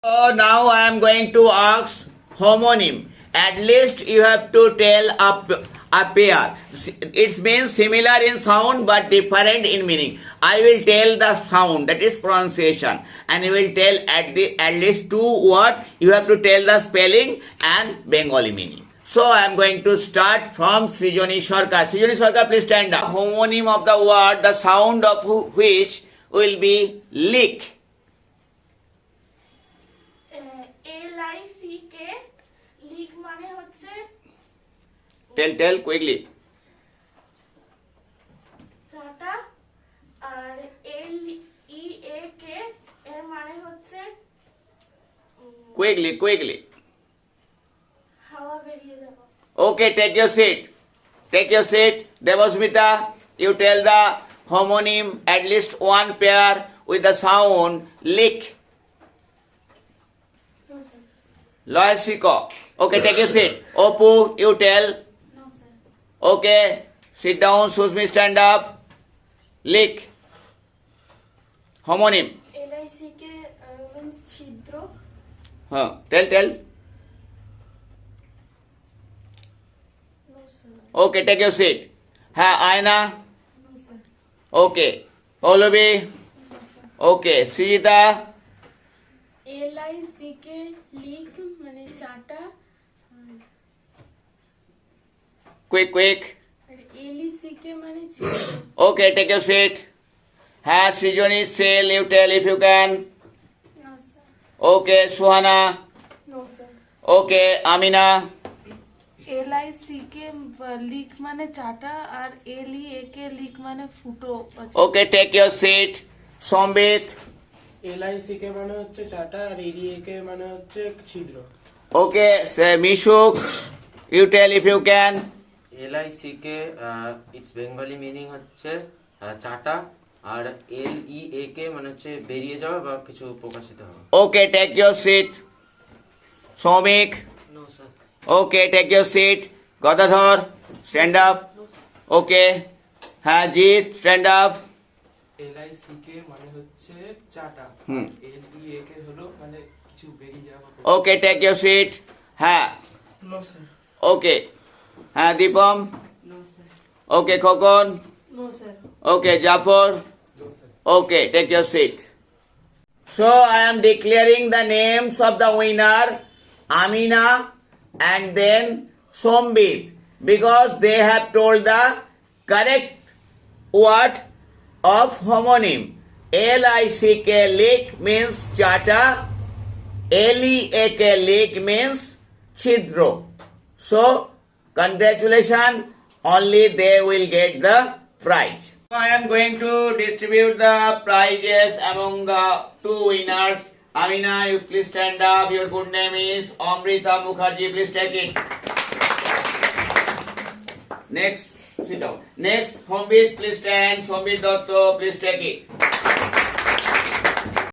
So now I am going to ask homonym. At least you have to tell a pair. It means similar in sound but different in meaning. I will tell the sound, that is pronunciation, and you will tell at least two words. You have to tell the spelling and Bengali meaning. So I am going to start from Srijoni Sarkar. Srijoni Sarkar, please stand up. Homonym of the word, the sound of which will be lick. LICK leak মানে হচ্ছে Tell quickly. চাটা আর LEAK এর মানে হচ্ছে Quickly. হাওয়া বেরিয়ে যাওয়া। Okay, take your seat. Devasmita, you tell the homonym at least one pair with the sound lick. No sir. Loisiko. Okay, take your seat. Opu, you tell. No sir. Okay, sit down. Susmi, stand up. Lick. Homonym. LICK means ছিদ্র। Tell. No sir. Okay, take your seat. Aina. No sir. Okay. Olobi. No sir. Okay. Sijita. LICK leak মানে চাটা Quick. আর LECK মানে ছিদ্র। Okay, take your seat. Srijoni, Sale, you tell if you can. No sir. Okay, Suhana. No sir. Okay, Amina. LICK leak মানে চাটা আর LEAK leak মানে ফুটো। Okay, take your seat. Sombit. LICK মানে হচ্ছে চাটা আর EDAK মানে হচ্ছে ছিদ্র। Okay, Mishuk, you tell if you can. LICK it's Bengali meaning হচ্ছে চাটা আর LEAK মানে হচ্ছে বেরিয়ে যাওয়া বা কিছু প্রকাশিত হওয়া। Okay, take your seat. Somik. No sir. Okay, take your seat. Gadadhar, stand up. Okay. Jeet, stand up. LICK মানে হচ্ছে চাটা LEAK হলো মানে কিছু বেরিয়ে যাওয়া। Okay, take your seat. No sir. Okay. Deepam. No sir. Okay, Khokon. No sir. Okay, Jafar. No sir. Okay, take your seat. So I am declaring the names of the winner, Amina and then Sombit, because they have told the correct word of homonym. LICK lick means chata, LEAK lick means chidro. So congratulations, only they will get the prize. I am going to distribute the prizes among the two winners. Amina, you please stand up. Your good name is Amrita Mukherjee. Please take it. Next, sit down. Next, Sombit, please stand. Sombit Dotto, please take it.